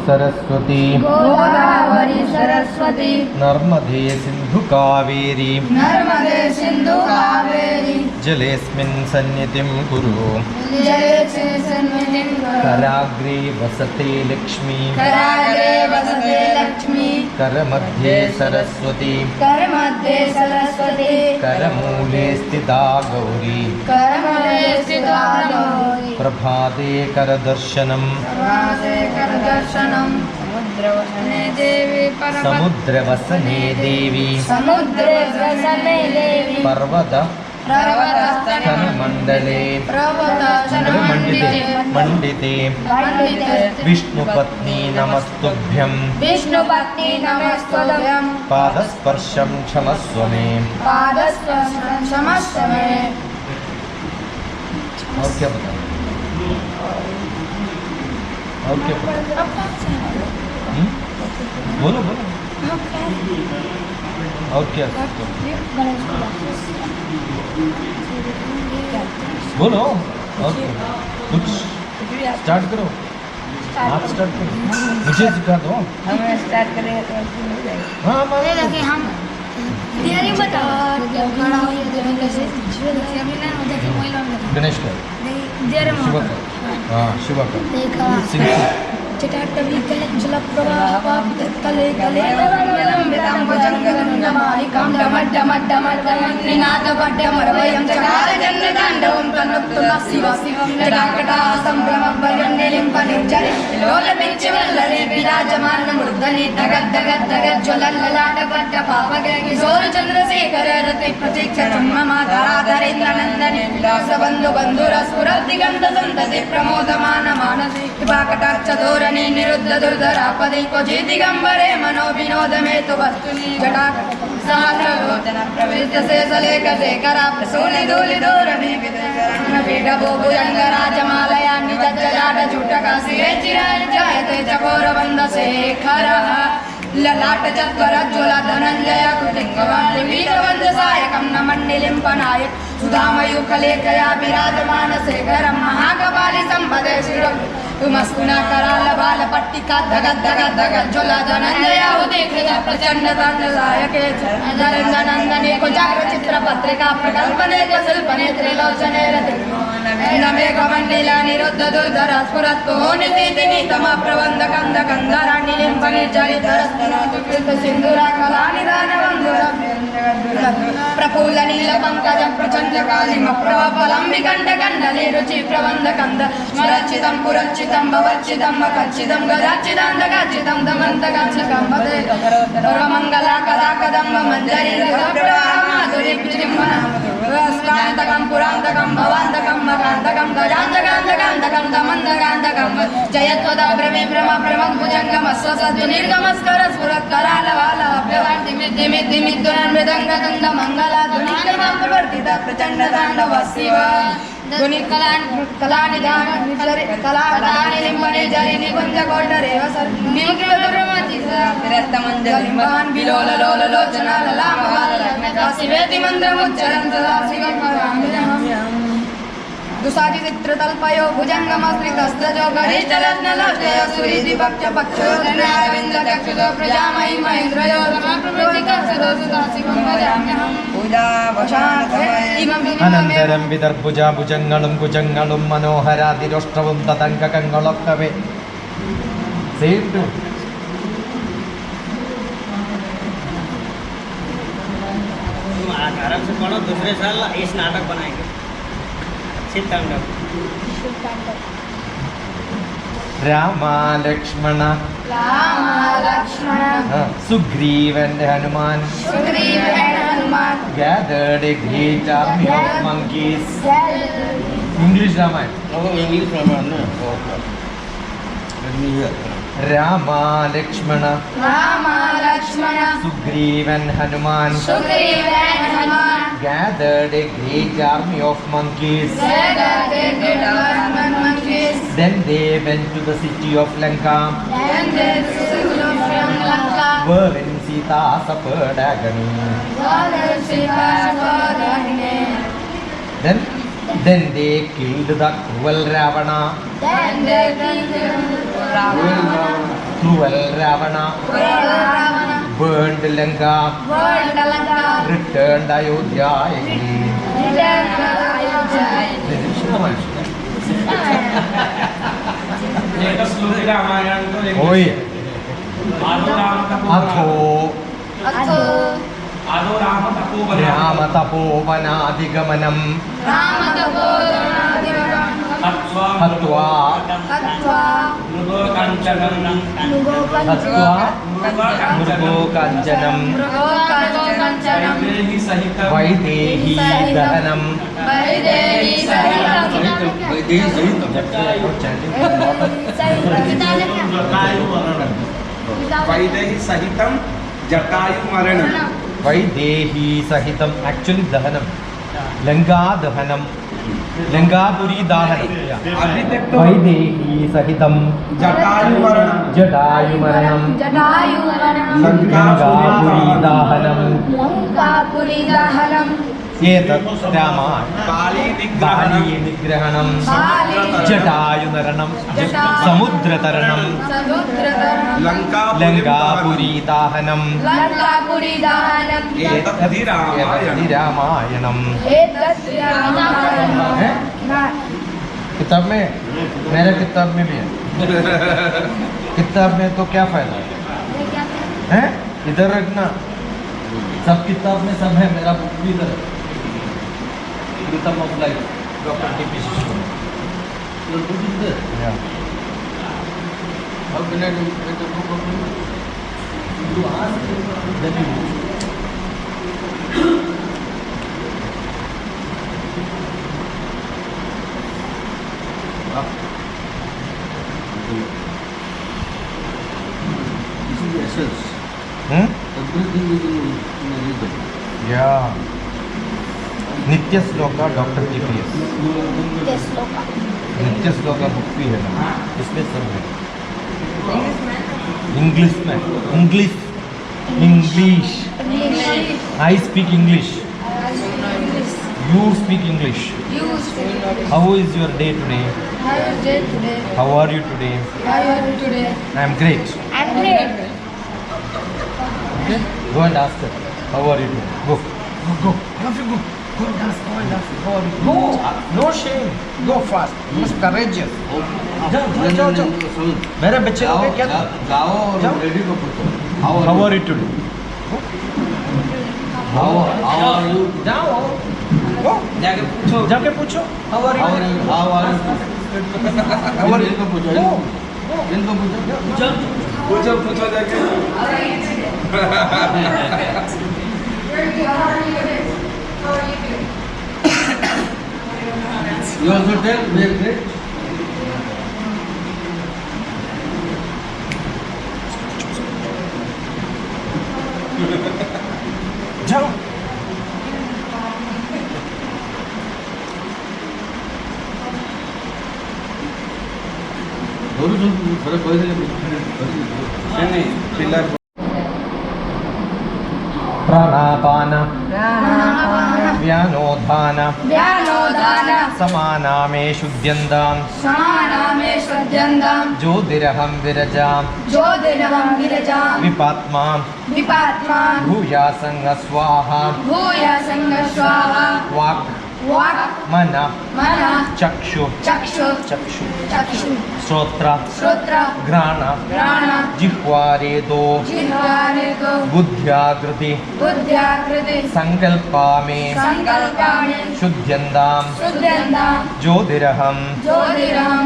सरस्वती गोदावरी सरस्वती नर्मदे सिंधु कावेरी जलेस्मिन् सन्निधिं कुरु कराग्रे वसते लक्ष्मी करमध्ये सरस्वती करमूले स्थिता गौरी प्रभाते करदर्शनम् समुद्रवसने देवी पर्वत मंडले मंडिते विष्णुपत्नी नमस्तुभ्यं पादस्पर्शं क्षमस्व मे। और क्या बताओ? और क्या बोलो बोलो और क्या बोलो और कुछ स्टार्ट करो आप स्टार्ट करो मुझे सिखा दो हम स्टार्ट करेंगे तो हाँ हम तैयारी बताओ गणेश का हाँ शिवा का सिंह चटाटवी कले जलप्रवाहले कले जंगलमालिकां डमड्डमड्डमड्डमन्निनादवड्डमरवयं चकारजन्यताण्डवं तन्नक्तुना शिव शिवं जटाकटासंभ्रमभयण्डिलिं पनिर्जरे लोलपिञ्चवल्लरे विराजमानमृद्धने दगद्दगद्दगज्ज्वलल्ललाटपट्टपावके किशोरचन्द्रशेखर रते प्रतीक्षतं मम धराधरेन्द्रनन्दने विलासबन्धु बन्धुरस्फुरद्दिगन्धसन्तते प्रमोदमान मानसे कृपाकटाक्षधोर निरुद्ध दुर्धरापदे क्वचि दिगंबरे मनो विनोदमे तु वस्तुनि जटाकट सहस्रलोचन प्रविष्ट शेषलेख शेखरा प्रसूनि धूलिधूरणे पीठभो भुजङ्गराजमालया निजज्जलाट चूटकाशिरे चिराय जायते चकोरबन्धशेखरः ललाट चत्वरज्ज्वल धनञ्जय कुटिङ्गवाणि वीरवन्दसायकं न मण्डिलिम्पनाय सुधामयूखलेखया विराजमान शेखरं महाकपालि सम्पदे शिरं तुमस्कुना कराल बाल पट्टिका धगज्ज्वल धनञ्जय उदीकृत प्रचण्ड तण्डसायके नरेन्द्रनन्दने कुजाग्र चित्रपत्रिका प्रकल्पने शिल्पने त्रिलोचने रते मेघमण्डिल निरुद्ध दुर्धर स्फुरत्को नितीतिनीतम प्रबन्ध कंद कंदराण्डिलिम्पने चरितरस्तनातुकृत सिन्धुरा कलानिदानबन्धुर प्रफुल्ल नील पंकज प्रचण्ड कालिम प्रभफलं विकण्ड कण्डले रुचि प्रबन्ध कंद स्मरचितं पुरचितं भवच्चितं मकच्चितं गदाच्चिदान्तकाच्चितं दमन्तकाञ्चकं वदे मंगला कदा कदम्ब मञ्जरी माधुरी विजृम्भना स्कान्तकं पुरान्तकं भवान्तकं मकान्तकं गजान्तकान्तकान्तकं दमन्तकान्तकं जयत्वदा भ्रमे भ्रम भ्रमद्भुजङ्गमस्वसद् निर्गमस्कर स्फुरत्करालवालभ्यवार्तिमिद्दिमिद्दुरन्मृदङ्गदन्द मङ्गलाधुनिकर्माप्रवर्तित प्रचण्डताण्डव शिव कलानिलिम्पने जरि निकुञ्ज कोटरेव सर्वं विलोललोचना ललामवाललग्नता शिवेति मन्त्रमुच्चरन् सदा शिवं दुसाधि चित्रतल्पयो भुजङ्गमस्त्रितस्त्रजो गरिष्ठरत्नलोचयो सूरिदिपक्षपक्षो धनारविन्दचक्षुषो प्रजामहि महेन्द्रयो रमाप्रभृतिकक्षुषो सुधा शिवं भजाम्यहं അനന്തരം വിദർഭുജ ഭുജങ്ങളും കുജങ്ങളും മനോഹരാതിരോഷ്ട്രവും തതങ്കങ്ങളൊക്കവേ സേട്ടു आराम से पढ़ो दूसरे साल इस नाटक बनाएंगे शिव तांडव Rama Lakshmana Sugreevan Hanuman gathered a great army of monkeys. English Ramayana. Oh, English Ramayana. Okay. Let me hear. Rama Lakshmana Sugrivan Hanuman gathered a great army of monkeys. Then they went to the city of Lanka, wherein Sita suffered agony. Then they killed the cruel Ravana. Cruel Ravana. Burned Lanka. Returned Ayodhya again. Oi. Atho Rama Tapovanaadigamanam Hatva Murgokanjanam Vaidehi Dahanam. Vaidehi Sahitam Jatayu Maranam. Vaidehi Sahitam, actually Dahanam. Lanka Dahanam. Lankapuri Dahanam. Vaidehi Sahitam Jatayu Maranam. Jatayu Maranam. Lankapuri Dahanam. Etat Rama Bali Nigrahanam. Jatayu Naranam. Samudra Taranam. Lankapuri Dahanam. Etat Ramayanam. किताब में मेरे किताब में भी है. किताब में तो क्या फायदा है? इधर रखना. सब किताब में सब है. मेरा बुक भी इधर है. Rhythm of Life, DrTPS. Your book is there. Yeah. How can I get the book of you? You ask, then you. This is the essence. Everything is in a rhythm. Yeah. नित्य shloka DrTPS. नित्य shloka book भी है ना, इसमें सब है. English में English. I speak English. You speak English. How is your day today? How are you today? I am great. Okay? Go and ask her. How are you doing? Go. All of you go. Go and ask. How are you? Go. No shame. Go fast. You must courageous. जाओ. मेरे बच्चे लोग क्या? जाओ और ready को पूछो. How are you today? How are you? जाओ. Go. जाके पूछो. How are you? How are you? इनको पूछो. पूछो जाके. You also tell we are great. जाओ. थोड़ा कोई नहीं पिलर. प्राणापान व्यानोधान समानामे शुद्ध्यन्तां ज्योतिरहं विरजाम विपात्मा भूयासंग स्वाहा वाक् मन चक्षु श्रोत्र घ्राण जिह्वारेदो बुद्ध्याकृति संकल्पा में शुद्ध्यन्तां ज्योतिरहं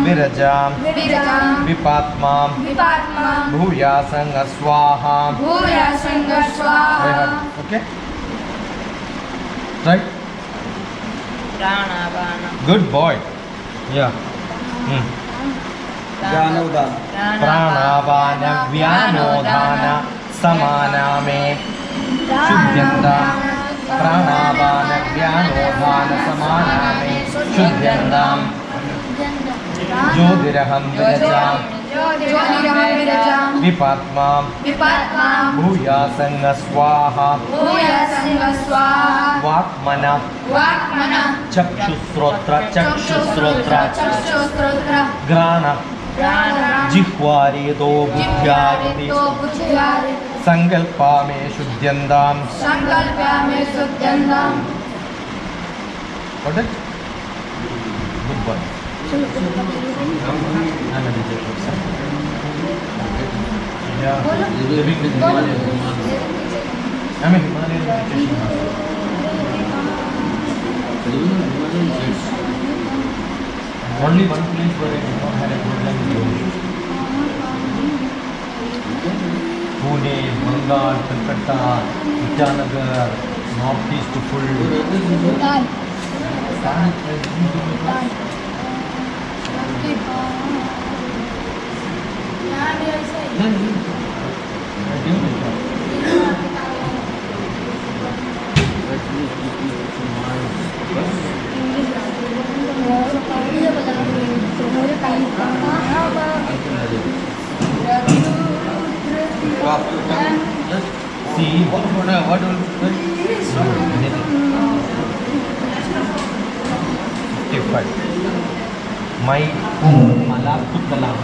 विरजाम विपात्मा भूयासंग स्वाहा. Okay? Right? Good boy. Yeah. प्राणापान व्यानोधान समानामे शुद्ध्यन्तां प्राणापान व्यानोधान समानामे शुद्ध्यन्तां ज्योतिरहं विरजाम विपात्मा भूयासंग स्वाहा वाक्मन चक्षुश्रोत्र घ्राण जिह्वारेतो बुद्ध्यादिति संकल्पा मे शुद्ध्यन्तां. What is? Good boy. I'm a DJ person. Yeah. Living with Himalayan. I'm a Himalayan meditation master. Only one place where I did not have a program is Pune, Bengal, Calcutta, Itanagar, Northeast to full. See, what will anything. 55. My Malak to Kalam.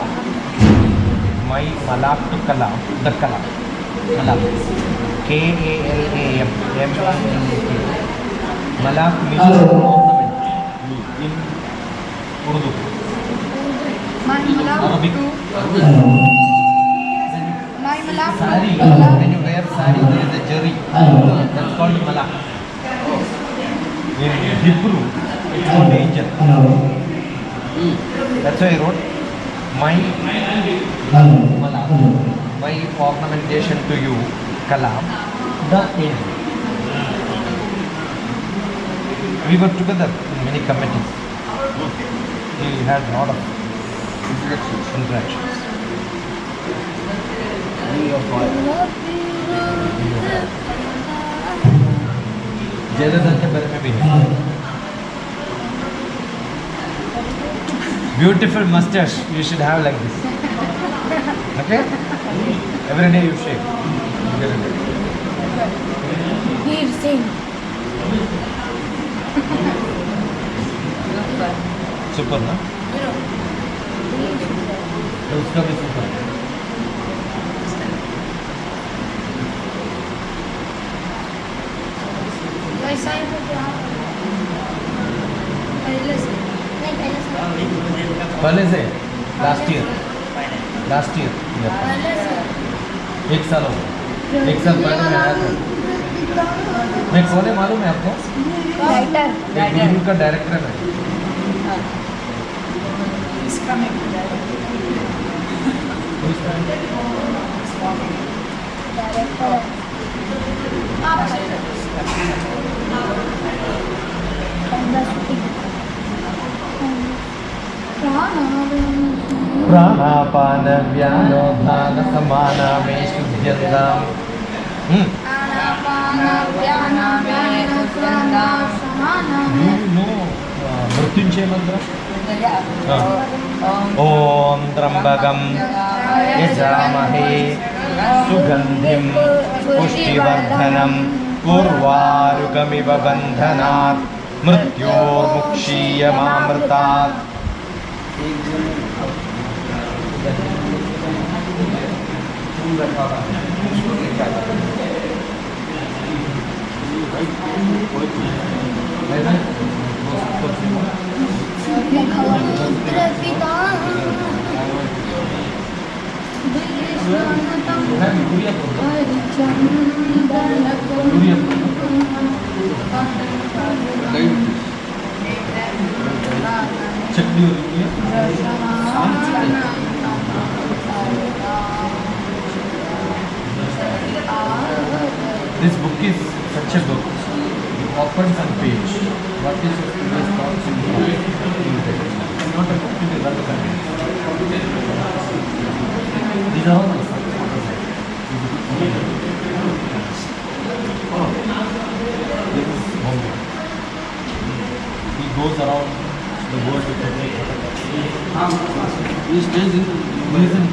My Malak to Kalam. The Kalam. Malak. K-A-L-A-M. M-A-L-A-K. Malak means ornament in Urdu. Arabic. Sari. When you wear sari, there is a jari. That's called malak. In Hebrew, it's called angel. That's why I wrote my malak, my ornamentation to you, kalam, the angel. We were together in many committees. We had a lot of interactions. Jayalalithaa के बारे में भी है. Beautiful mustache. You should have like this. Okay? Every day you shave. We've seen. Super ना? तो उसका भी super. वैसा ही हो गया पहले से नहीं पहले से लास्ट ईयर पहले से एक साल हो गया. एक साल पहले मैं आया था. मैं कौन है मालूम है आपको? एक का डायरेक्टर है. प्राणापान व्यानोधान समाना में शुद्ध्यन्ताम. मृत्युंजय मंत्र. ओम त्र्यंबकं यजामहे सुगंधिं पुष्टिवर्धनं उर्वारुकमिव बन्धनात् मृत्योर्मुक्षीयमामृतात्. चटनी होती है. This book is such a book. It opens on page. What is today's thoughts in not a book to be rather content. These are all my thoughts. This is Bombay. He goes around the world with the He stays in he lives in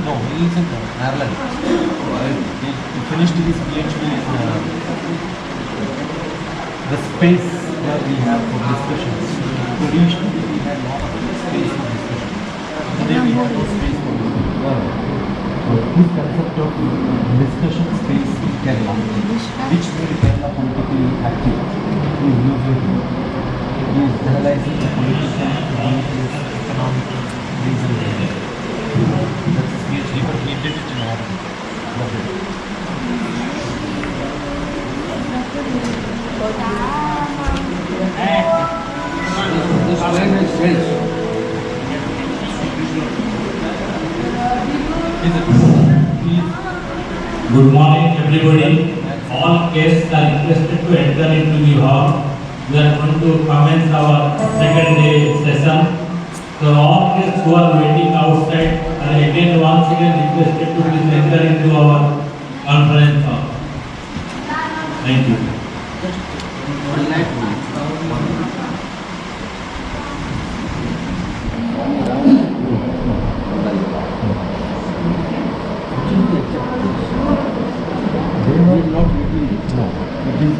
Ireland. He finished his PhD in the space where we have for discussions. Traditionally we had a lot of space for discussion. Today we have no space for This concept of discussion space in Kerala, which made Kerala politically active, is using it. It is analyzing the political, religious, economic reasons. That's his PhD, but he did it in Arabic. Love it. This man has sense. Good morning, everybody. All guests are requested to enter into the hall. We are going to commence our second day session. So all guests who are waiting outside are again once again requested to please enter into our conference hall. Thank you. One light one. They were not really, no. It is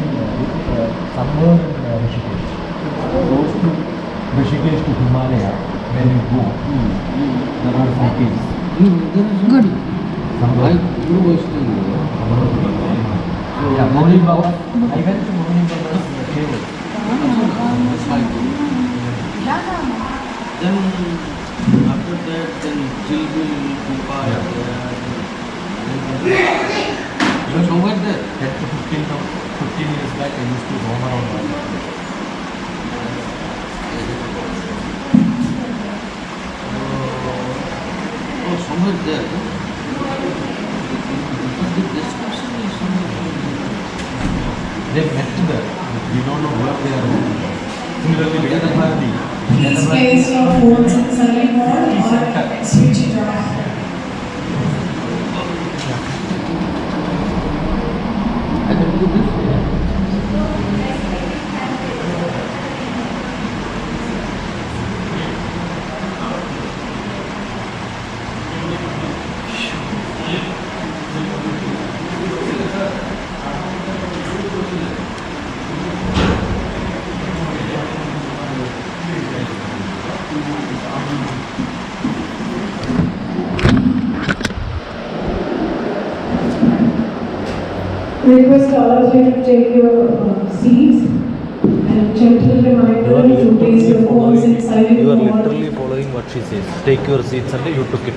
somewhere in Rishikesh. Goes to Rishikesh to Himalaya, when you go, there are some caves. Good. Somewhere. I staying there. Yeah, Mohini Baba. I went to Mohini Baba's cave. Then after that, then Chilbil, Kupa, somewhere there. 10 to 15 years back, I used to roam around. Oh, somewhere there. But the description is somewhere. They met there, but we don't know where they are. Similarly, Vedabharati. Space of boards and silent board or switch it off. I can do this. Request all of you to take your seats and gentle reminder to place your phones in silent mode. Following what she says. Take your seats and you took it.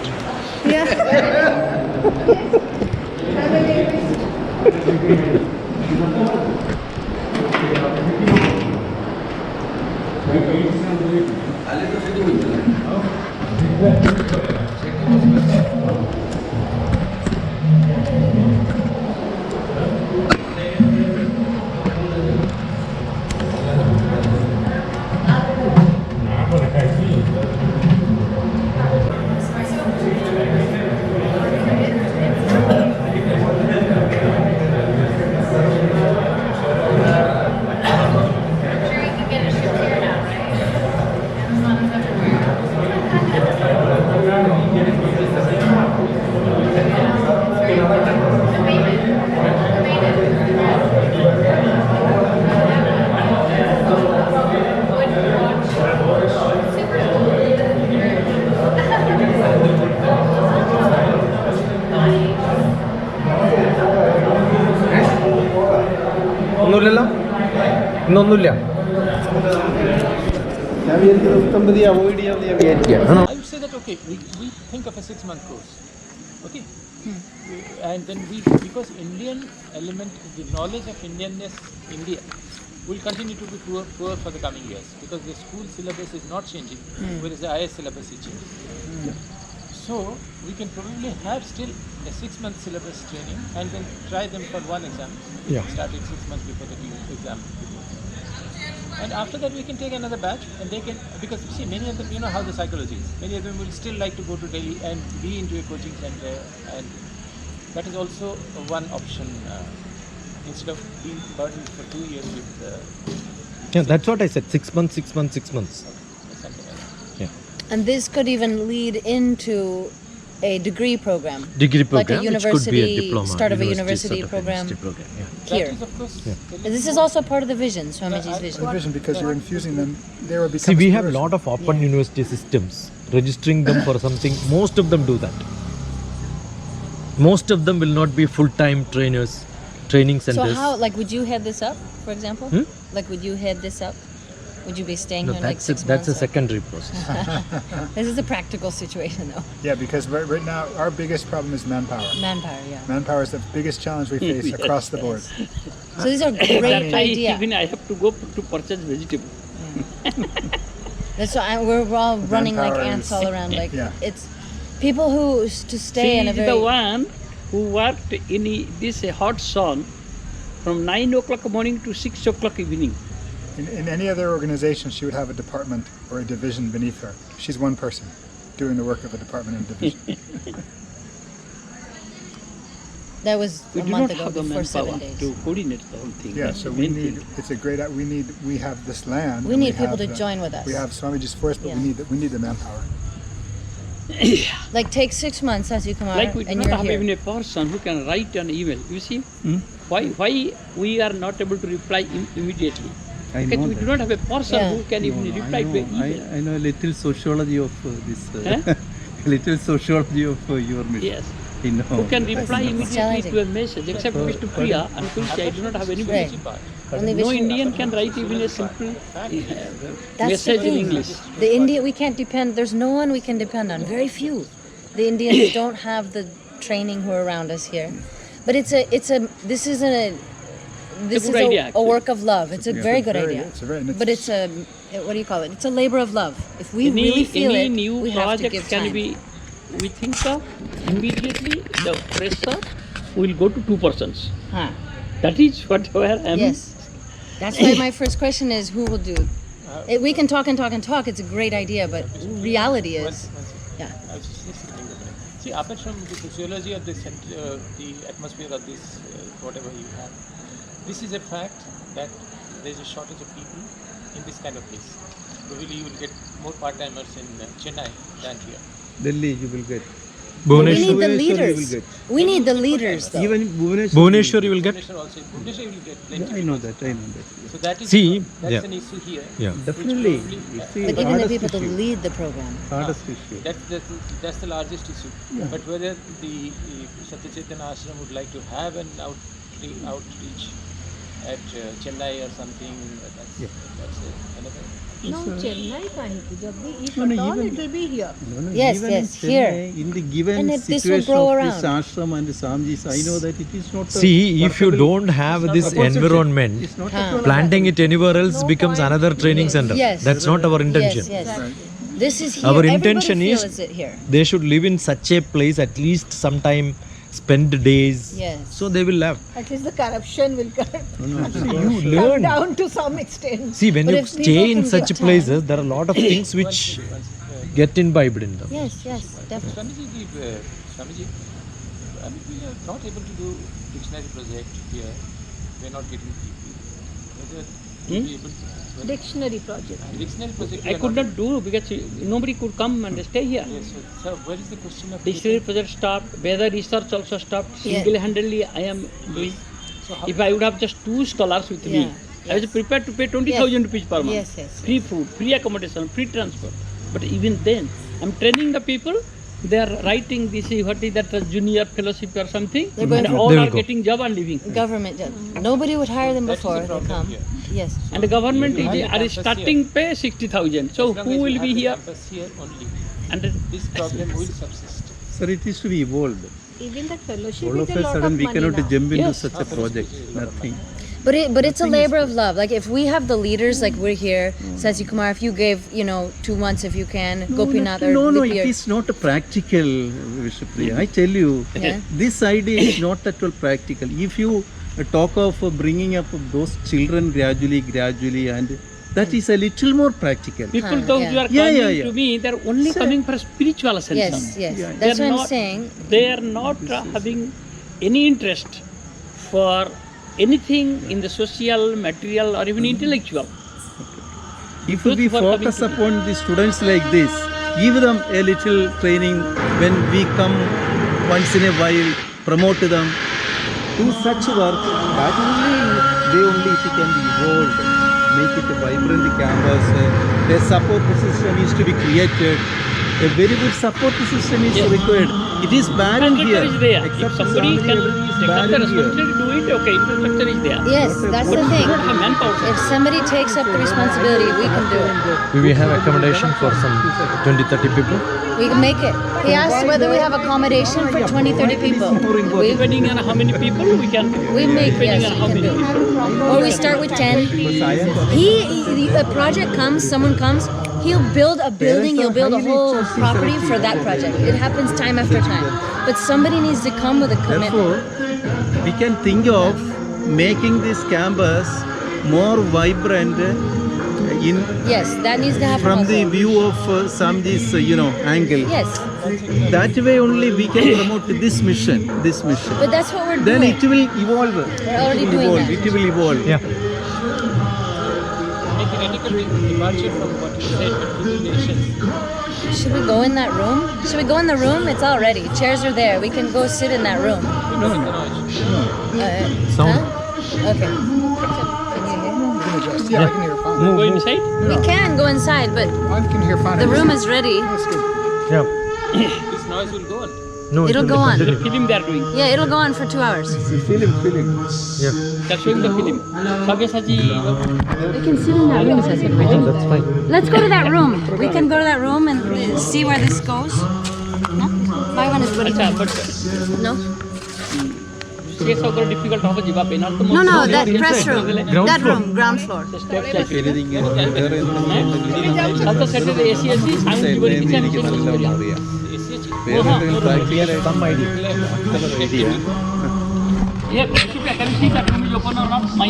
ഇന്നൊന്നുമില്ല. I would say that okay, we think of a 6-month course, okay, and then because Indian element, the knowledge of Indianness, India, will continue to be poor for the coming years because the school syllabus is not changing, whereas the IS syllabus is changing. So we can probably have still a 6-month syllabus training and then try them for one exam. Start it 6 months before the exam. And after that we can take another batch and they can, because see many of them, you know how the psychology is, many of them will still like to go to Delhi and be into a coaching center, and that is also one option instead of being burdened for 2 years with That's what I said. 6 months, 6 months, 6 months. something like that. And this could even lead into a degree program. Degree program, like a which could be a university, diploma. start of a university sort of program. program, yeah. Here. That is of course This is also part of the vision, Swamiji's vision. vision, because you're infusing them, they will become See, we have a spiritual. lot of open university systems. Registering them for something, most of them do that. Most of them will not be full-time trainers, training centers. So how, like, would you head this up, for example? Like, would you head this up? Would you be staying No, here like that's 6 a, months? that's a secondary process. This is a practical situation, though. Yeah, because right now our biggest problem is manpower. Manpower, yeah. Manpower is the biggest challenge we face across the board. So these are great ideas. Even I have to go to purchase vegetable. That's why we're all running like Manpower ants is- all around. Like Yeah. it's people who to stay She in a is very the one who worked in this hot sun from 9 o'clock morning to 6 o'clock evening. In any other organization, she would have a department or a division beneath her. She's one person doing the work of a department and division. that was We a do month not ago have the before manpower 7 days. to coordinate the whole thing. Yeah, That's so the we main need. thing. It's a great. We have this land. We and need people have to join with us. We have Swamiji's force, but Yeah. we need the manpower. Like take 6 months as you come out Like we do and not you're have here. even a person who can write an email. You see, why we are not able to reply immediately? I Because know we do that. not have a person Yeah. who can even reply to an email. I know a little sociology of this. Huh? Little sociology of your mission. Yes. I know. Who can reply immediately challenging. to a message except Mr. Priya and Tulsi? I do not have anybody. Right. Only No Vishnu. Indian can write even a simple That's the message in thing. English. The India we can't depend. There's no one we can depend on. Very few. The Indians don't have the training who are around us here. But this is good idea, a actually. work of love. It's a very good very- idea. it's a very- and But it's a what do you call it? It's a labor of love. If we really feel any it, new we have to project give can time. be, we think of immediately the pressure will go to 2 persons. Huh. That is whatever I'm. Yes. That's why my first question is who will do it? We can talk and talk and talk. It's a great idea, but reality is, yeah. I was just listening. See, apart from the physiology of this, the atmosphere of this, whatever you have, this is a fact that there is a shortage of people in this kind of place. Probably you will get more part-timers in Chennai than here. Delhi you will get. We need the Bhubaneswar you leaders. will get. We need the leaders, though. Even Bhubaneswar. Bhubaneswar you will get. Bhubaneswar also. Bhubaneswar you will get plenty. I know that. I know that. So that is See, that's yeah. an issue here. Yeah. Definitely. probably- You see, But even the hardest people to issue. lead the program. Hardest issue. That's the largest issue. But whether the Sathyachethana ashram would like to have an outreach at Chennai or something, that's another. No, Chennai can't. Jab bhi if No, no, at all, even- it will be here. No, no, Yes, even yes, in here. Chennai, in the given And this will situation grow of around. this ashram and Samjis, I know that it is not. a See, if you workable- don't have it's not this proposition. environment, It's not Huh. at all planting it anywhere else becomes another training center. Yes. That's not our intention. Yes, yes. This is here. Our Everybody intention is- feels it here. They should live in such a place at least sometime, spend days. Yes. So they will have. At least the corruption will come You learn. down to some extent. See, when But you if people stay in can such give time- places, there are a lot of things which get imbibed in them. Yes, yes, definitely. Swamiji, I mean, we are not able to do dictionary project here. We are not getting people. Whether we'll be able to, Dictionary project. dictionary project. we I are could not do because nobody could come and stay here. Yes, sir, where is the question of Dictionary project stopped, weather research also stopped. Yeah. Single-handedly I am doing. If I would have just 2 scholars with me, Yeah, I was prepared to pay 20,000 rupees per month. Yes, yes. Free food, free accommodation, free transport. But even then, I'm training the people. They are writing this, what is that, junior fellowship or something, They're going and for- all They will are go. getting job and living. Government job. Nobody would hire them That is the before they problem come. here. Yes. And the government You have a are campus starting pay 60,000. So As long who as you will have be the here? campus here only, And this problem will subsist. Sir, it is to be evolved. Even the fellowship All is of a a lot sudden of we money cannot now. jump into Yes. such a project. Nothing. But it's a thing is labor of love. Like if we have the leaders, like we're here, Satya Kumar, if you gave, 2 months if you can, Gopinath or No, Lipi it or- is not a practical, Vishnupriya. I tell you, Yeah. this idea is not at all practical. If you talk of bringing up those children gradually, and that is a little more practical. People, Huh, those yeah. who are Yeah, coming yeah. to me, they're only coming for spiritual sense. Yes, yes. Yeah. That's They're what I'm not- saying. They are not having any interest for anything in the social, material, or even intellectual. If Truth we for focus coming upon the students like this, give them a little training when we come once in a while, promote them, do such work, that only it can be evolved, make it a vibrant campus, a support system is to be created, a very good support system is Yes. required. It is bad Infrastructure here. is there. If Except somebody Saudi can Arabia is take up bad the here. responsibility to do it, okay, infrastructure is there. Yes, that's But the we thing. don't have manpower. If somebody takes up the responsibility, we can do it. Do we have accommodation for some 20-30 people? We can make it. He asked whether we have accommodation for 20-30 people. Depending on how many people we can. We make, Depending yes, on we how can many do people. it. Or we start with 10. A project comes, someone comes, he'll build a building, he'll build a whole property for that project. It happens time after time. But somebody needs to come with a commitment. Therefore, we can think of making this campus more vibrant in Yes, that needs to happen from also. the view of Samji's angle. Yes, That way only we can promote this mission. but that's what we're Then doing. it will evolve. We're already doing that. It will evolve. Yeah. Make a radical departure from what you said, but two nations. Should we go in that room? Should we go in the room? It's all ready. Chairs are there. We can go sit in that room. Sound. Huh? Okay. Can you hear? Yeah, I can hear fine. Go inside. We can go inside, but I can hear fine. the room is ready. That's good. Yeah. This noise will go on. No, It'll will go on. continue. Film they are doing. Yeah, it'll go on for 2 hours. Film. Yeah. They're showing the film. Sabyasachi. We can sit in that room. That's fine. Let's go to that room. We can go to that room and see where this goes. No? My one is good. Acha, but No? Steps are very difficult to have a jiba pen. No, that press room. Ground That floor. room, ground floor. Steps like After Saturday the ACSC, sound jiba kitchen. Some idea. Yeah, can you see that room is open or not? My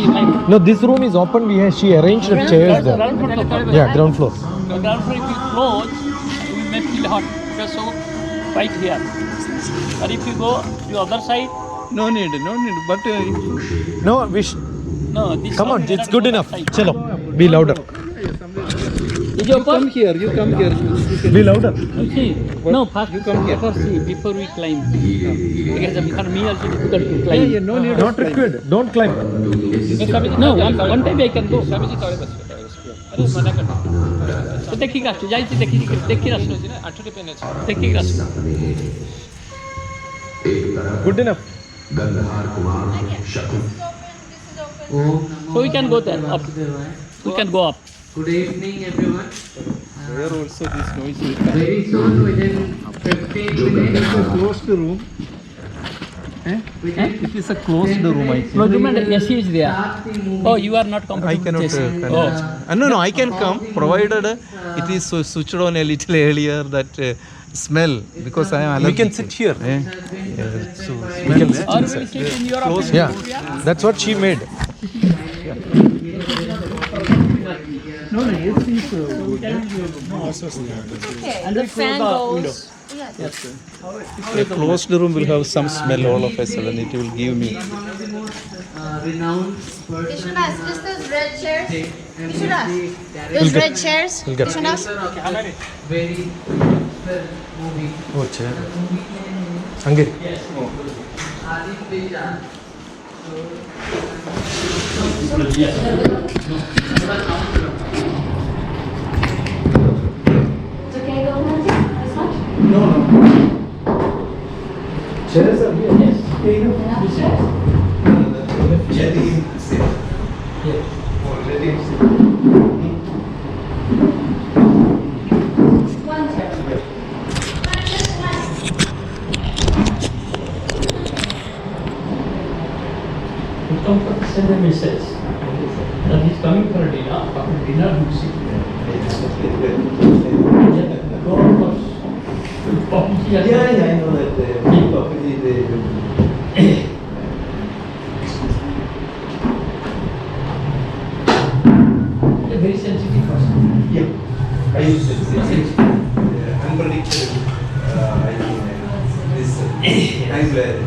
No, this room is open. She arranged the chairs there. ground floor. Yeah, ground floor. The ground floor, if you close, you may feel hot because so right here. Or if you go to the other side, No need. But No, no, this come one on, may it's not good go enough. that side. Chalo, be louder. Is it open? you come here. Be louder. You see, no, first you come here. See, before we climb. Because for me also difficult to climb. No need. Not required. Don't climb. No, one time I can go. अरे मना करना तो देखिएगा जाइए देखिए रास्ता आठटे pen है देखिए रास्ता Good enough. so we can go there up we can go up Good evening, everyone. Where also this noise will come. Very soon, within 15 minutes, It's a closed room. It is a closed room. I think. no you mean AC is there oh you are not comfortable I cannot. with AC. Oh. No, I can come provided it is switched on a little earlier. That smell because I am allergic. We can sit here. So We can or sit we will inside. sit in your Close. office Yeah, that's what she made. No, AC is And the fan goes. a closed room will have some smell all of a sudden. It will give me. renowned person. Vishwanath, just those red chairs. and Vishwanath, those red chairs. We'll get- Vishwanath. very movie. Oh, chair. Hungary. It's okay, go ahead. This much? Chairs are here. yes Enough chairs? One chair. you come for send a message that he's coming for dinner after dinner you sit there go first I know that. a very sensitive person I use it. Unpredictable. This time where.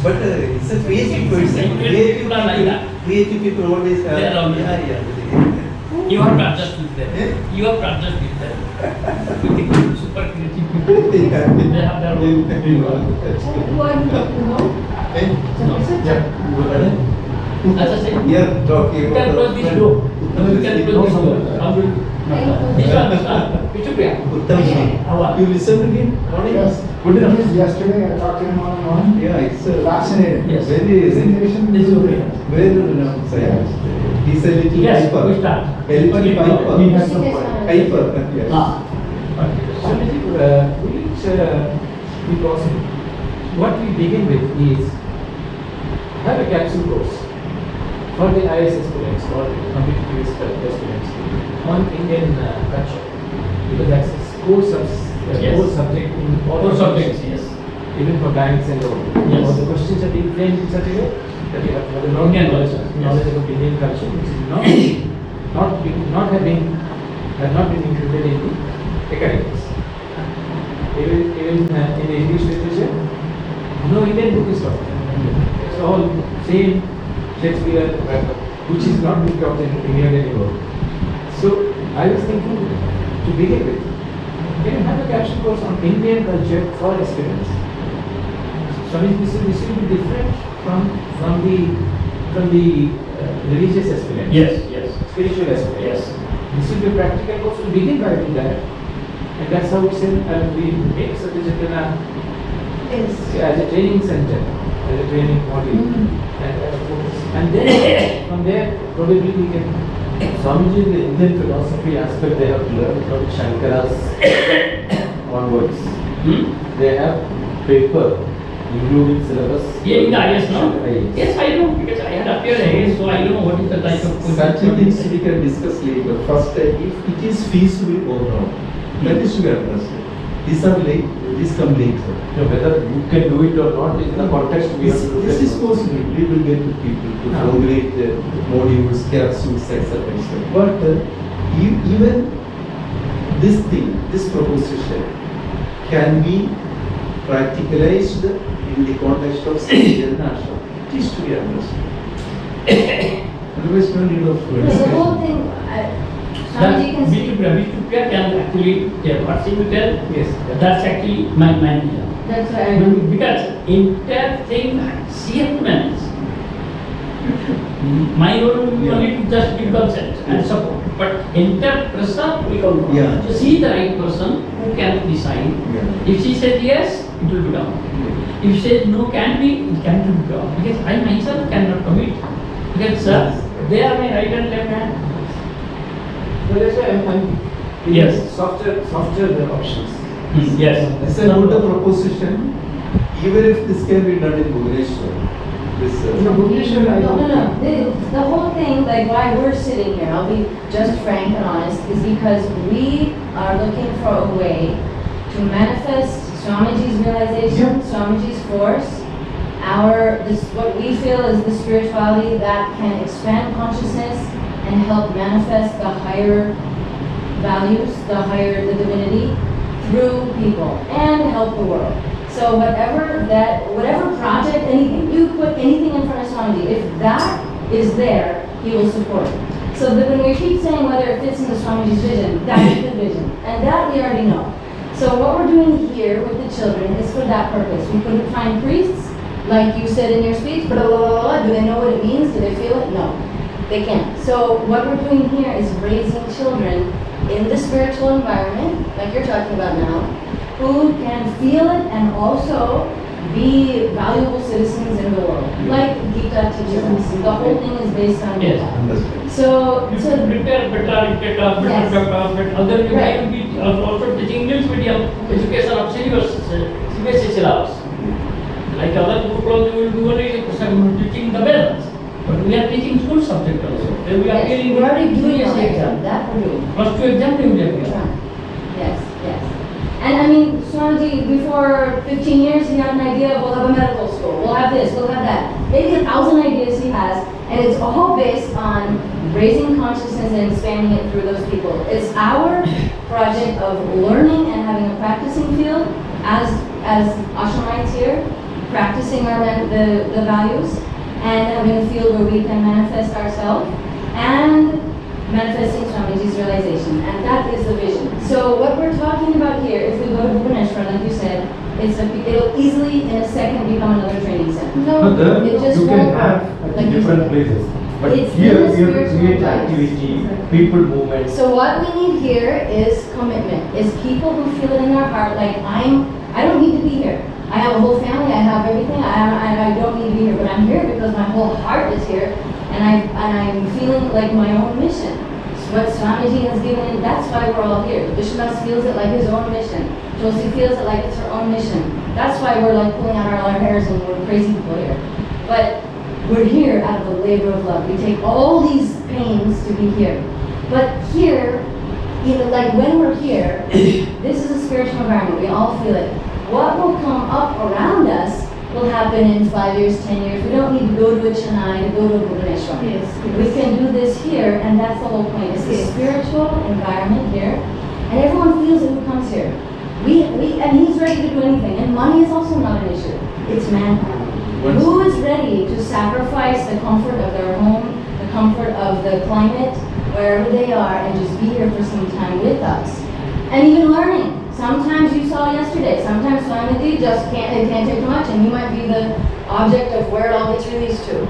But it's a creative person. Creative people are like that. Creative people always have. They are always Yeah. you have to adjust with them you have to adjust with them you think super creative people they have their own Who are you talking about? as I said We are talking you can close this door. You can close this door. How will You listen to him? Yes. Good enough. Yesterday I talked to him on the phone. Yeah, it's Fascinating. Yes. very Presentation. very renowned scientist. He's a little Yes, hyper. we start. A little hyper. He has some point. Hyper. Yes. Because what we begin with is have a capsule course for the IS aspirants or competitive aspirants on Indian culture, because that's a core subject in all Core subjects, yes. even for banks and all. Yes. All the questions are being framed in such a way that you have to have a long Indian knowledge, culture, knowledge about Indian culture, which is have not been included in the academics. Even in the English literature, no Indian book is taught. It's all same Shakespeare, which is not being taught in England anymore. So I was thinking to begin with, can you have a capsule course on Indian culture for aspirants? So this will be different from the religious aspirants. Yes, yes. Spiritual aspirants. Yes. This will be a practical course. We begin by doing that. And that's how we make Sathyachethana as a training center, as a training module, and as a focus. And then from there, probably we can. Swamiji, the Indian philosophy aspect they have learned from Shankara's onwards. They have paper, including syllabus. Yes, no? Yes, I know, because I had appeared again, so I know what is the type of Such things we can discuss later. First, if it is feasible or not, that is to be understood. These come later. Whether you can do it or not, in the context we have to do This is possible. We will get the people to formulate the modules, capsules, etc. But even this thing, this proposition can be practicalized in the context of Sathyachethana. It is to be understood. Otherwise, no need of The whole thing, Swamiji can see. B2P can actually tell. What she will tell? Yes. That's actually my idea. That's what I mean. Because entire thing she has to manage. My role will be only to just give consent and support. But entire person we don't know. Yeah. So she is the right person who can decide. Yeah. If she says yes, it will be done. If she says no can be, it can be done. Because I myself cannot commit. Because they are my right and left hand. So that's why I'm Yes. softer the options. Yes. This is not a proposition. Even if this can be done in Bhubaneswar, this. The whole thing, like why we're sitting here, I'll be just frank and honest, is because we are looking for a way to manifest Swamiji's realization, Swamiji's force, what we feel is the spirituality that can expand consciousness and help manifest the higher values, the divinity through people and help the world. So whatever project, anything, you put anything in front of Swamiji, if that is there, he will support it. So that when we keep saying whether it fits into Swamiji's vision, that is the vision. And that we already know. So what we're doing here with the children is for that purpose. We couldn't find priests, like you said in your speech, blah, blah, blah, blah. Do they know what it means? Do they feel it? No, they can't. So what we're doing here is raising children in the spiritual environment, like you're talking about now, who can feel it and also be valuable citizens in the world. Like Gita teaches us. The whole thing is based on Yes. Gita. So Prepare better, Yes. other you Right. will be also teaching English medium education of CBSE syllabus. Like other curriculum, you will do only teaching the Vedas. But we are teaching school subject also. Then we are yes, appearing we're already doing CBSE that. exam. That we're doing. Plus 2 exam we will appear. Yes, yes. And I mean, Swamiji, before 15 years, he had an idea of we'll have a medical school, we'll have this, we'll have that. Maybe 1,000 ideas he has, and it's all based on raising consciousness and expanding it through those people. It's our project of learning and having a practicing field as ashramites here, practicing the values, and having a field where we can manifest ourselves and manifesting Swamiji's realization, and that is the vision. So what we're talking about here, if we go to Bhubaneswar, like you said, it'll easily in a second become another training center. No, it just you can won't have work, at like you different said. places. But It's here in the we have to spiritual create life. activity, people movement. So what we need here is commitment. Is people who feel it in their heart, like I don't need to be here. I have a whole family. I have everything. I don't need to be here, but I'm here because my whole heart is here, and I'm feeling like my own mission. What Swamiji has given, that's why we're all here. Vishwas feels it like his own mission. Josie feels it like it's her own mission. That's why we're like pulling out our hairs and we're crazy people here. But we're here out of the labor of love. We take all these pains to be here. But here, even like when we're here, this is a spiritual environment. We all feel it. What will come up around us will happen in 5 years, 10 years. We don't need to go to a Chennai, to go to Bhubaneswar. Yes, yes. We can do this here, and that's the whole point. It's a spiritual environment here, and everyone feels it who comes here. And he's ready to do anything, and money is also not an issue. It's manpower. Who is ready to sacrifice the comfort of their home, the comfort of the climate, wherever they are, and just be here for some time with us? And even learning. Sometimes you saw yesterday, sometimes Swamiji just can't take too much, and you might be the object of where it all gets released to.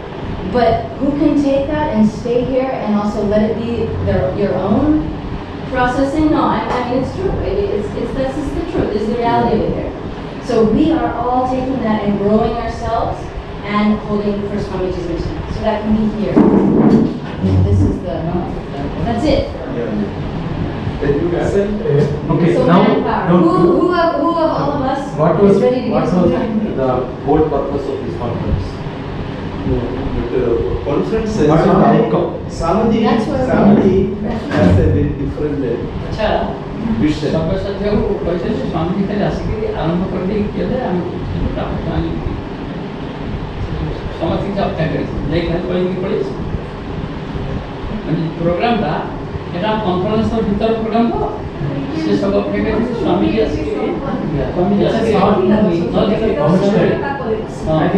But who can take that and stay here and also let it be your own processing? No, I mean, it's true. This is the truth. This is the reality of it here. So we are all taking that and growing ourselves and holding for Swamiji's mission. So that can be here. This is that's it. Okay, So now, manpower. Who of all of us what is was ready to give some time? the whole purpose of this conference? Conference What is the outcome? Swamiji That's what has a very different अच्छा vision. ସର୍ବସାଧ୍ୟ କହିଲେ ଯେ ସ୍ୱାମୀଜୀ ଖାଲି ଆସିକି ଆରମ୍ଭ କରିଦେଇକି କହିଲେ ଆମେ ସମସ୍ତେ କିଛି ଅପେକ୍ଷା କରିଛୁ ଯାଇକି ଖାଲି କହିକି ପଳେଇଛୁ ମାନେ ପ୍ରୋଗ୍ରାମଟା এটা কনফারেন্সের ভিতর প্রোগ্রাম তো সে সব অপেক্ষা করছে স্বামীজি আসিকি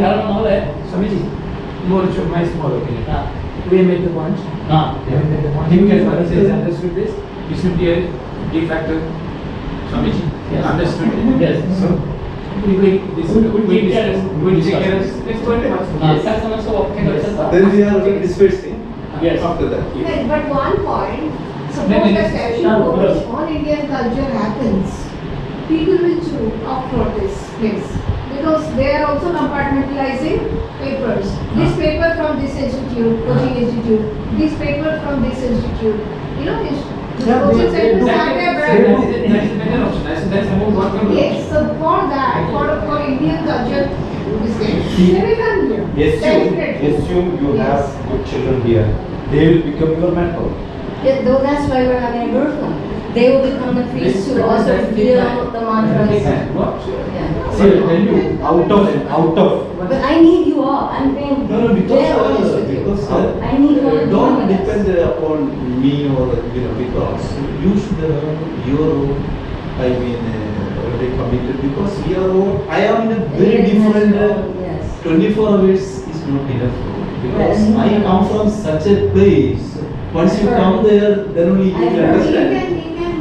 কারণ নহলে Swamiji More my small opinion. হ্যাঁ We made the point. হ্যাঁ We made the point. If Swamiji has understood this, you should be a de facto Swamiji. Yes. Understood it. Yes. So we take this. We take care of this. Let's go into হ্যাঁ তার সময় সব অপেক্ষা করছে তো Then we are dispersing. Yes. After that. Yes, but one point, No, suppose no, that no. session on Indian culture happens, people will opt for this place because they are also compartmentalizing papers. This paper from this institute, coaching institute, this paper from this institute. You know, coaching centers have their brand. That is a better option. That's more workable. Yes, so for that, for Indian culture, they will come here. Definitely. Assume you have good children here. They will become your mentor. Yeah, though that's why we're having a Gurukul. They will become the priests who also feel the mantras. What? Yeah. See, I tell you, out of. But I need you all. I'm being No, dead honest with you. I need you all to don't join us. depend upon me or because you should have your own. I mean, already committed because we are all. I am in a very Everyone has different. their own, yes. 24 hours is not enough because Right. I come from such a place. Once you come there, then only you will understand.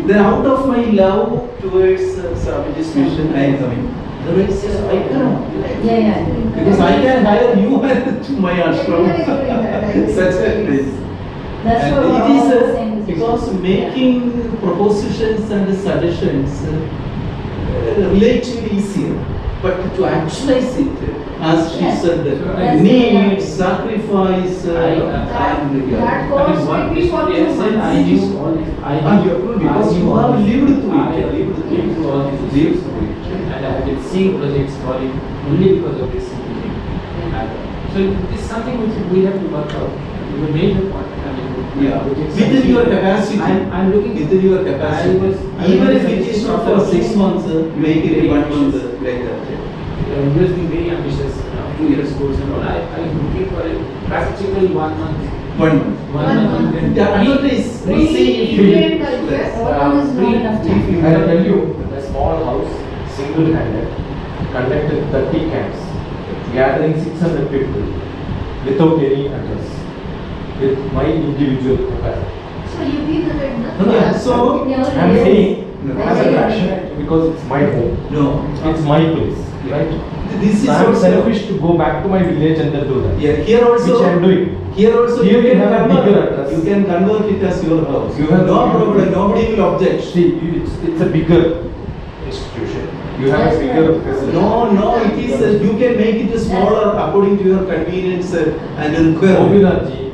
Then out of my love towards Swamiji's mission, I am coming. Otherwise, I cannot. Yeah. Because I can hire you to my ashram. Such a place. That's And what we're it all is in the same position. because making propositions and suggestions relatively easier, but to actualize it, as she Yes. said, That's need, the- sacrifice, That course may be for 2 months. I knew all this. because you have lived through I it. lived through all this. Lived through it. And I have been seeing projects falling only because of this simple thing. And so this is something which we have to work out. We made the point. I mean, Yeah, projects within are- your capacity. I'm looking Within your capacity. Even if it is not for 6 months, make it 1 month like that. he has been very ambitious, 2 years course and all. I am looking for a practical 1 month. 1 month. 1 month. and The then another is Indian culture. One is not enough time. I tell you, a small house, single-handed, conducted 30 camps, gathering 600 people without any address, with my individual capacity. So you people did No, not. So, I'm saying, as an action, because it's my home, No. it's my place, right? this is I'm also selfish to go back to my village and then do that. Yeah, here also. Which I'm doing. Here also Here you you can have a convert. bigger address. You can convert it as your house. You have no a- problem. Nobody will object. See, it's a bigger institution. You have a bigger facility. No, it is. You can make it smaller according to your convenience and requirement. Gopinathji,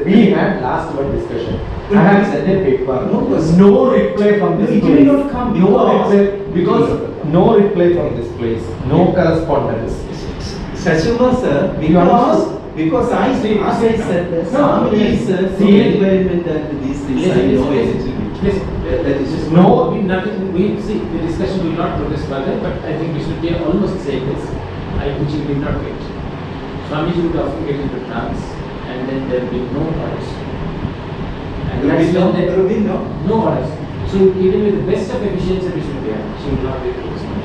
we had last one discussion. I have sent a paper. No reply from this It place. may not come. No reply because no reply from this place. No correspondence. Sachima sir, because I say, as I said, Swami is See, environment and these things. I know a little bit. That is just No. We see the discussion will not progress further, but I think we should be almost say this, which we did not get. Swamiji would often get into trance, and then there will be no orders. And There will that's be when there will be no orders. So even with the best of efficiency we should be at, she will not be able to respond.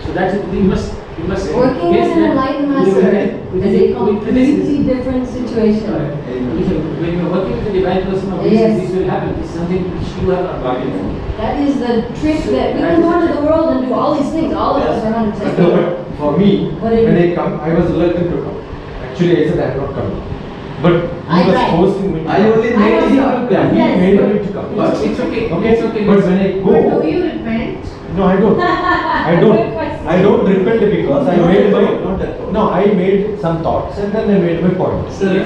So that's it. We must Working guess with an that enlightened we master will- is a completely different situation. When you are working with a divine person, obviously Yes. this will happen. It's something which you have not bargained for. That is the trick that we can go into the world and do all these things. All of us are 100%. No, but for me, But it- when I come, I was reluctant to come. Actually, I said I'm not coming. But I he was tried. forcing me to I come. only I made was it. not- Yeah, he Yes. made me to come. But it's okay. Okay, It's okay. but when I But go, do you repent? no, I don't. I don't repent because I Not made at my. all, not at all. No, I made some thoughts and then I made my point. Sir,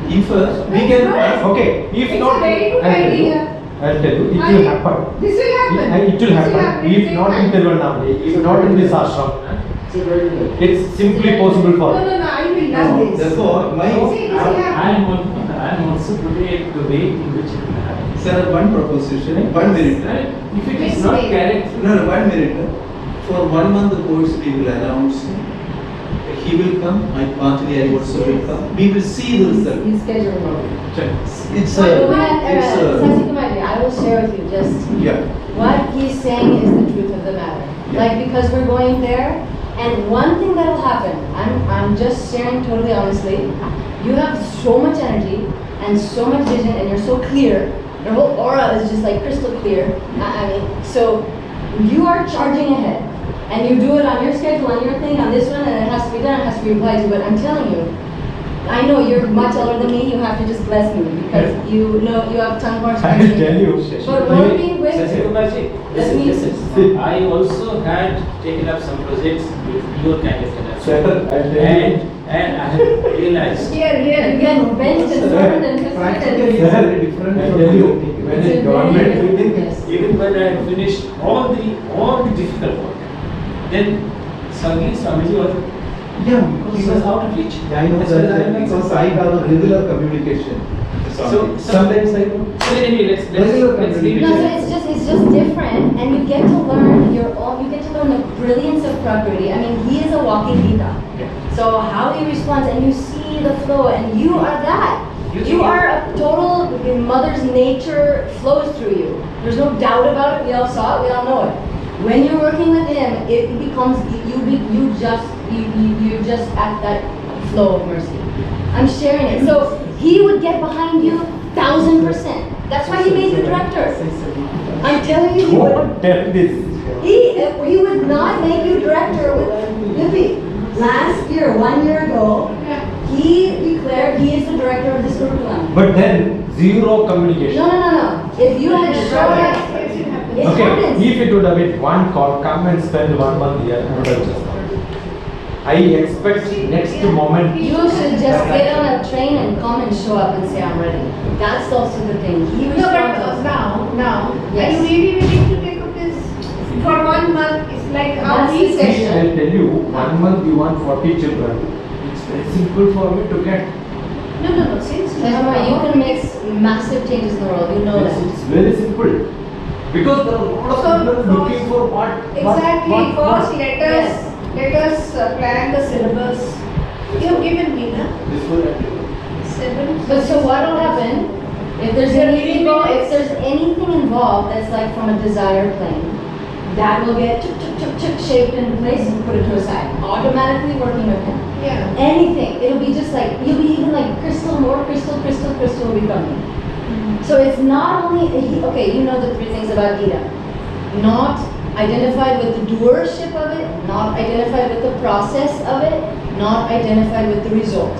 if we That's can right. Okay, if It's not, a very good I'll tell you. idea. I'll tell you, it I- will happen. This will happen. It will happen. If not in Tiruvannamai, if not in this ashram, it's simply possible No, for. no, no, I will love this. therefore my See, this will happen. I am also prepared the way in which it will happen. sir, one proposition, 1 minute. Right? If it Yes, is not ma'am. correct, No, 1 minute. For 1 month the course we will announce. He will come, my partly I also will come. We will see the result. He's scheduled. It's Sathyachethana, I will share with you just yeah. what he's saying is the truth of the matter. Yeah. Like, because we're going there, and one thing that'll happen, I'm just sharing totally honestly, you have so much energy and so much vision and you're so clear, your whole aura is just like crystal clear. I mean, so you are charging ahead and you do it on your schedule, on your thing, on this one, and it has to be done, it has to be replied to, but I'm telling you, I know you're much older than me, you have to just bless me because you know you have tongue more I will tell you. But working with Sasikumar-ji, Let me- listen. I also had taken up some projects with your kind of Sir, energy. I'll tell you. And I have realized you get benched and thrown and Practically frustrated. it's very different I from tell you, your when It's a a government, very- yes. even when I had finished all the difficult work, then suddenly Swamiji was, Yeah, he was out of reach. Yeah, I know As far as I that am because concerned. I have a regular communication. So sometimes I don't. So anyway, let's leave it No, so here. it's just different, and you get to learn your own. You get to learn the brilliance of Prakriti. I mean, he is a walking Gita. Yeah. So how he responds, and you see the flow, and you are that. You are a total mother's nature flows through you. There's no doubt about it. We all saw it. We all know it. When you're working with him, it becomes you just at that flow of mercy. I'm sharing it. So he would get behind you 1000%. That's why he made you director. I'm telling you, he would. Don't tell this. He would not make you director with Lippy. Last year, 1 year ago, he declared he is the director of this curriculum. But then, zero communication. No. If you had shown up, it Okay, happens. if it would have been one call, come and spend 1 month here, I would have just come. I expect next moment. You should just get on a train and come and show up and say, I'm ready. That's also the thing. He No, but responds. now, Yes. are you really willing to take up this for 1 month? It's like how That's he the said. session. I'll tell you, 1 month you want 40 children. It's very simple for me to get. No, since Remember, you can make massive changes in the world. You know that. It's very simple. Because there are a lot of people looking for what. Exactly, first Yes. let us plan the syllabus. You have given me, na? This will happen. 7. But so what will happen if there's You're any leaving ego, me if there's anything involved that's like from a desire plane, that will get shaped into place and put it to a side. Automatically working with him. Yeah. Anything. It'll be just like you'll be even like crystal, more crystal will be coming. So it's not only okay, you know the 3 things about Gita. Not identified with the doership of it, not identified with the process of it, not identified with the result.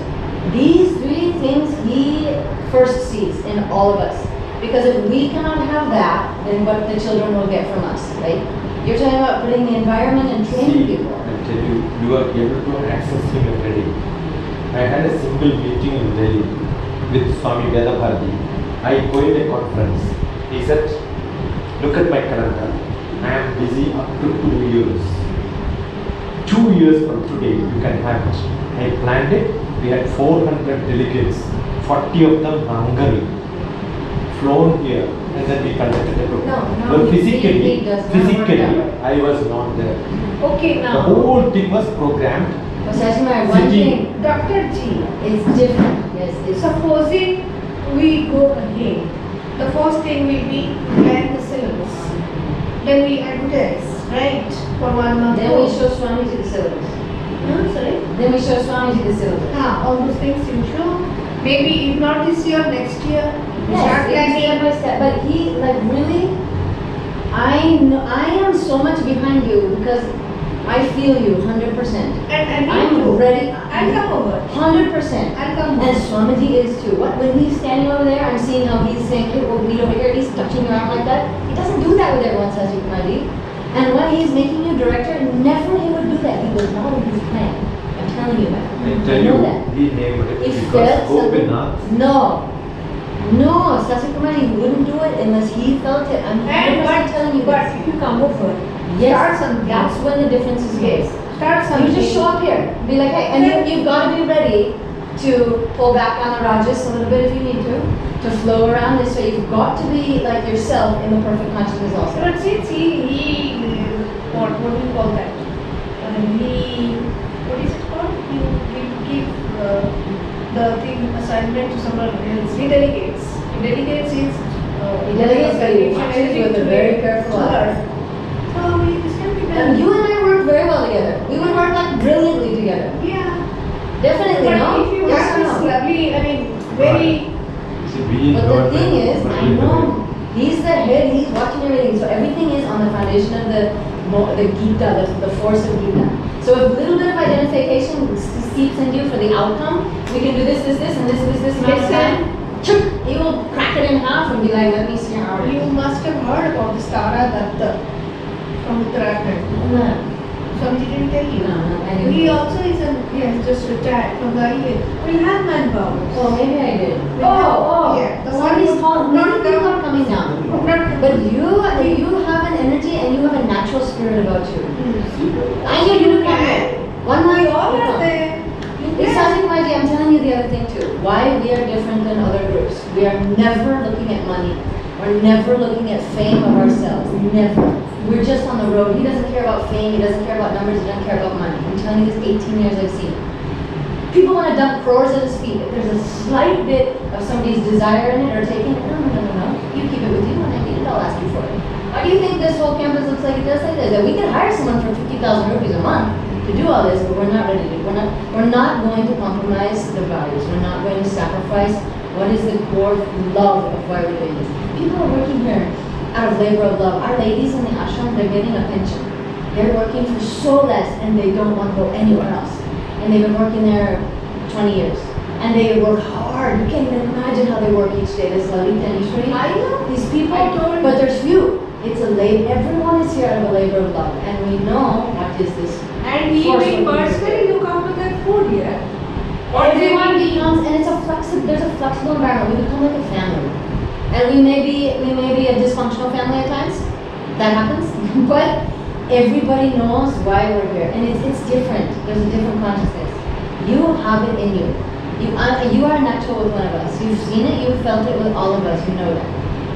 These three things he first sees in all of us. Because if we cannot have that, then what the children will get from us, right? You're talking about putting the environment and training people. I'll tell you, you are able to access him every day. I had a single meeting in Delhi with Swami Vedabharati. I go in a conference. He said, look at my calendar. I am busy up to 2 years. 2 years from today, you can have it. I planned it. We had 400 delegates, 40 of them Hungary, flown here, and then we conducted a program. No, But he does not work that way. I was not there. Okay, The now, whole thing was programmed. Sashima, one Sitting. thing Dr. G, is different. Yes, it's supposing we go ahead, the first thing will be plan the syllabus. Then we advertise, right, for 1 month. Then we show Swamiji the syllabus. Sorry? Then we show Swamiji the syllabus. All those things you show. Maybe if not this year, next year, we start Yes, planning. step by step. But he, like, really, I know, I am so much behind you because I feel you 100%. And I'm you ready. I'll come over. 100%. I'll come And over. Swamiji is too. What, when he's standing over there, I'm seeing how he's saying, hey, we'll meet over here, he's touching your arm like that. He doesn't do that with everyone, Sathyachethana. And when he's making you director, never he would do that. He was not in his plan. I'm telling you that. I tell I you, know that. he named it He because felt Gopinath. something. No, Sathyachethana, he wouldn't do it unless he felt it. I'm And 100% telling you but this. if you come over, Yes, start something. that's when the difference is made. Start You something. just show up here, be like, hey, and you've got to be ready to pull back on the rajas a little bit if you need to flow around this way. You've got to be like yourself in the perfect consciousness also. But since he what do you call that? What is it called? You give the thing assignment to someone else. He delegates. He delegates his. He delegates, but he watches with a very careful eye. So this can be And done. you and I work very well together. We would work like brilliantly together. Yeah. Definitely, But no? if you Yes have or this no? lovely, I mean, very. See, we in But the government, thing is, but I we know he's the head, he's watching everything. So everything is on the foundation of the Gita, the force of Gita. So if a little bit of identification seeps into you for the outcome, we can do this, and this amount of time. Chuk, he will crack it in half and be like, let me see how it You is. must have heard about this Tara Datta from Uttarakhand. No, Swamiji didn't tell you. no, I didn't. He also is he has just retired from the IEL. We'll have manpower. Oh, maybe I did. Yeah, the one Somebody's who- called, not many people the- are coming down. Not But you have an energy and you have a natural spirit about you. Hmm. I know you look at it. One We night, all you are come. there. It's Sathyachethana, I'm telling you the other thing too. Why we are different than other groups. We are never looking at money. We're never looking at fame of ourselves. Never. We're just on the road. He doesn't care about fame. He doesn't care about numbers. He doesn't care about money. I'm telling you this 18 years I've seen. People want to dump crores at his feet. If there's a slight bit of somebody's desire in it or taking it, no. You keep it with you. When I need it, I'll ask you for it. Why do you think this whole campus looks like it does like this? That we could hire someone for 50,000 rupees a month to do all this, but we're not ready to. We're not going to compromise the values. We're not going to sacrifice what is the core love of why we're doing this. People are working here out of labor of love. Our ladies in the ashram, they're getting a pension. They're working for so less and they don't want to go anywhere else. And they've been working there 20 years. And they work hard. You can't even imagine how they work each day. This Lalita and Ishwari. I know. These people, I told but there's few. It's a labor. Everyone is here out of a labor of love. And we know what is this. And he Force will what he personally look after that food, yeah? Everyone becomes, and it's a there's a flexible environment. We become like a family. And we may be a dysfunctional family at times. That happens. But everybody knows why we're here. And it's different. There's a different consciousness. You have it in you. You are natural with one of us. You've seen it, you've felt it with all of us, you know that.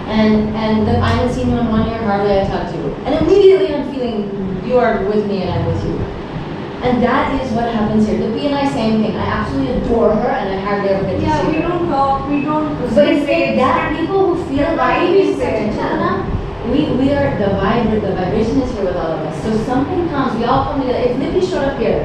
And I haven't seen you in 1 year, hardly I talked to you. And immediately I'm feeling you are with me and I'm with you. And that is what happens here. The P&I, same thing. I absolutely adore her and I hardly ever get to Yeah, see we her. don't talk, we don't. But it's like that people who feel The that vibe way is in there. Sathyachethana, we are the vibration is here with all of us. So something comes, we all come together. If Lippy showed up here,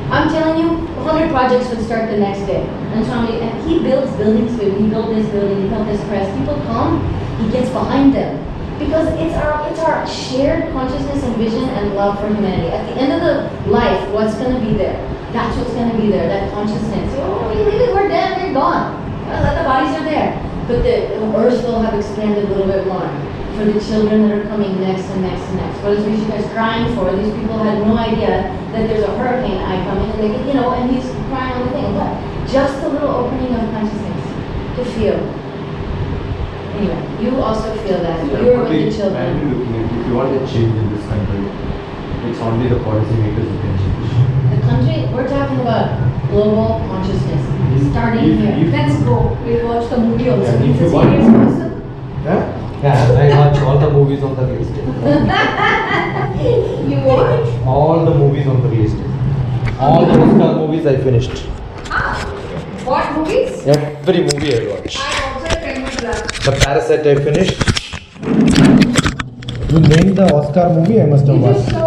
I'm telling you, 100 projects would start the next day. And he builds buildings for you. He built this building, he built this press. People come, he gets behind them. Because it's our shared consciousness and vision and love for humanity. At the end of the life, what's going to be there? That's what's going to be there, that consciousness. Oh, we leave it, we're dead, we're gone. Well, the bodies are there. But the earth will have expanded a little bit more for the children that are coming next and next and next. What is Rishi is crying for? These people had no idea that there's a hurricane eye coming, and they, and he's crying on the thing. What? Just a little opening of consciousness to feel. Anyway, you also feel that. You're with the children. If you want a change in this country, it's only the policymakers who can change. The country, we're talking about global consciousness. Starting here. Let's go. We'll watch the movie also. Yeah, He's if a you want- serious person. Yeah, I watch all the movies on the real estate. You watch? All the movies on the real estate. All the Oscar movies I finished. What movies? Every movie I watch. I also famous love. The Parasite I finished. You named the Oscar movie, I must have You just watched. saw